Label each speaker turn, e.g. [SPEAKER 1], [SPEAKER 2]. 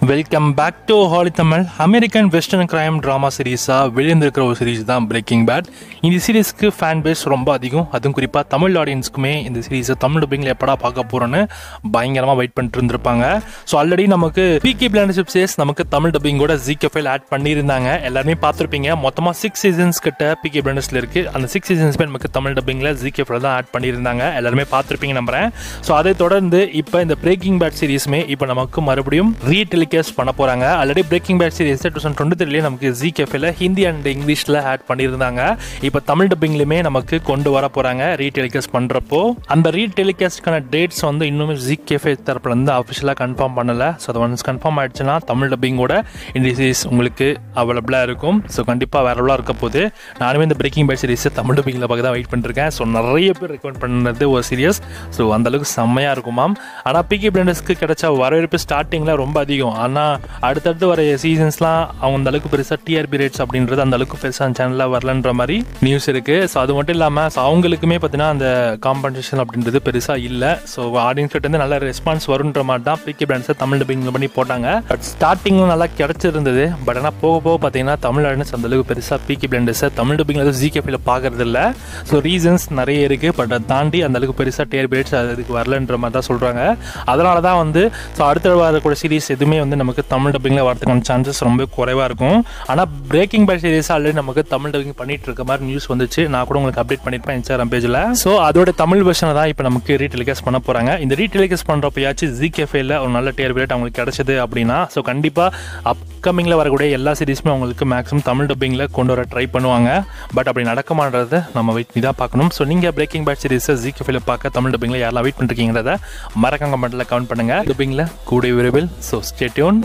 [SPEAKER 1] Welcome back to Holly Tamil. American western crime drama சீரீஸாக வெளியிருந்திருக்கிற ஒரு சீரீஸ் தான் பிரேக்கிங் பேட். இந்த சீரீஸ்க்கு ஃபேன் பேஸ் ரொம்ப அதிகம். அதுவும் குறிப்பாக தமிழ் ஆடியன்ஸ்க்குமே இந்த சீரீஸை தமிழ் டப்பிங்கில் எப்படா பார்க்க போகிறோன்னு பயங்கரமாக வெயிட் பண்ணிட்டு இருந்திருப்பாங்க. ஸோ ஆல்ரெடி நமக்கு பிகே பிளாண்டர்ஷிப் சீரிஸ் நமக்கு தமிழ் டப்பிங்கோட ZKFL ஆட் பண்ணியிருந்தாங்க. எல்லாருமே பார்த்துருப்பீங்க. மொத்தமாக 6 சீசன்ஸ் கிட்ட பிகே பிளாண்டர்ஸில் இருக்குது. அந்த 6 சீசன்ஸ்மே நமக்கு தமிழ் டப்பிங்கில் ZKFL தான் ஆட் பண்ணியிருந்தாங்க. எல்லாருமே பார்த்துருப்பீங்க நம்புறேன். ஸோ அதை தொடர்ந்து இப்போ இந்த பிரேக்கிங் பேட் சீரீஸுமே இப்போ நமக்கு மறுபடியும் ரீடெலிகேஸ்ட் பண்ண போறாங்க. ஆல்ரெடி பிரேக்கிங் பேட் சீரிஸ் 2023 நமக்கு ZKFL ஹிந்தி அண்ட் இங்கிலீஷ்ல ஆட் பண்ணியிருந்தாங்க. இப்போ தமிழ் டப்பிங்லயுமே நமக்கு கொண்டு வர போறாங்க ரீடெலிகாஸ்ட் பண்றப்போ. அந்த ரீடெலிகாஸ்ட்கான டேட்ஸ் வந்து இன்னும் ZKFL தரப்புல இருந்து அஃபிஷியலா கன்ஃபார்ம் பண்ணல. ஸோ அது ஒன்ஸ் கன்ஃபார்ம் ஆயிடுச்சுன்னா தமிழ் டப்பிங்கோட இந்த சீரிஸ் உங்களுக்கு அவைலபிளா இருக்கும். ஸோ கண்டிப்பா அவைலபிளா இருக்க போது. நானுமே இந்த பிரேக்கிங் பேட் சீரிஸ் தமிழ் டப்பிங்ல பார்க்க தான் வெயிட் பண்ணிருக்கேன். ஸோ நிறைய பேர் ரெக்கமெண்ட் பண்ணது ஒரு சீரியஸ். ஸோ அந்த அளவுக்கு செம்மையா இருக்குமாம். ஆனால் பிகே பிளாண்டர்ஸ்க்கு கிடைச்ச வரவேற்பு ஸ்டார்டிங்ல ரொம்ப அதிகம். ஆனால் அடுத்தடுத்து வர சீசன்ஸ்லாம் அவங்க அந்த அளவுக்கு பெருசாக டிஆர்பி ரேட்ஸ் அப்படின்றது அந்த அளவுக்கு பெருசாக சேனலில் வரலன்ற மாதிரி நியூஸ் இருக்குது. ஸோ அது மட்டும் இல்லாமல் ஸோ அவங்களுக்குமே பார்த்தீங்கன்னா அந்த காம்பன்சேஷன் அப்படின்றது பெருசாக இல்லை. ஸோ ஆடியன்ஸ் கிட்ட இருந்து நல்ல ரெஸ்பான்ஸ் வருன்ற மாதிரி தான் பிகே பிளாண்டர்ஸை தமிழ் டப்பிங் பண்ணி போட்டாங்க. பட் ஸ்டார்டிங்கில் நல்லா கிடைச்சிருந்தது. பட் ஆனால் போக போக பார்த்தீங்கன்னா தமிழ் ஆடியன்ஸ் அந்த அளவுக்கு பெருசாக பிகே பிளாண்டர்ஸை தமிழ் டப்பிங்கில் ZKFL பார்க்கறது இல்லை. ஸோ ரீசன்ஸ் நிறைய இருக்குது. பட் அதை தாண்டி அந்த அளவுக்கு பெருசாக டிஆர்பி ரேட்ஸ் அதுக்கு வரலன்ற மாதிரி தான் சொல்கிறாங்க. அதனால தான் வந்து ஸோ அடுத்த வரக்கூடிய சீரிஸ் எதுவுமே வந்து நமக்கு தமிழ் டப்பிங்கில் வரதுக்கான சான்சஸ் ரொம்ப குறைவாக இருக்கும். ஆனால் பிரேக்கிங் பேட் சீரிஸ் ஆல்ரெடி நமக்கு தமிழ் டப்பிங் பண்ணிட்டு இருக்க மாதிரி நியூஸ் வந்துச்சு. நான் கூட உங்களுக்கு அப்டேட் பண்ணியிருப்பேன் Instagram பேஜில். ஸோ அதோட தமிழ் வெர்ஷனை தான் இப்போ நமக்கு ரீடெலிகாஸ்ட் பண்ண போகிறாங்க. இந்த ரீடெலிகாஸ்ட் பண்ணுறப்பயாச்சும் ZKFL ஒரு நல்ல டிஆர்பி ரேட் அவங்களுக்கு கிடைச்சது அப்படின்னா ஸோ கண்டிப்பாக அப்கமிங்கில் வரக்கூடிய எல்லா சீரிஸுமே அவங்களுக்கு மேக்ஸிமம் தமிழ் டப்பிங்கில் கொண்டு வர ட்ரை பண்ணுவாங்க. பட் அப்படி நடக்குமான்றதை நம்ம வெயிட் பண்ணி தான் பார்க்கணும். ஸோ நீங்கள் பிரேக்கிங் பேட் சீரிஸை ZKFL பார்க்க தமிழ் டப்பிங்கில் யாரெல்லாம் வெயிட் பண்ணிருக்கீங்கிறத மறக்காம கமெண்ட்டில் கமெண்ட் பண்ணுங்கள். டப்பிங்கில் கூடிய விரைவில். So stay tune.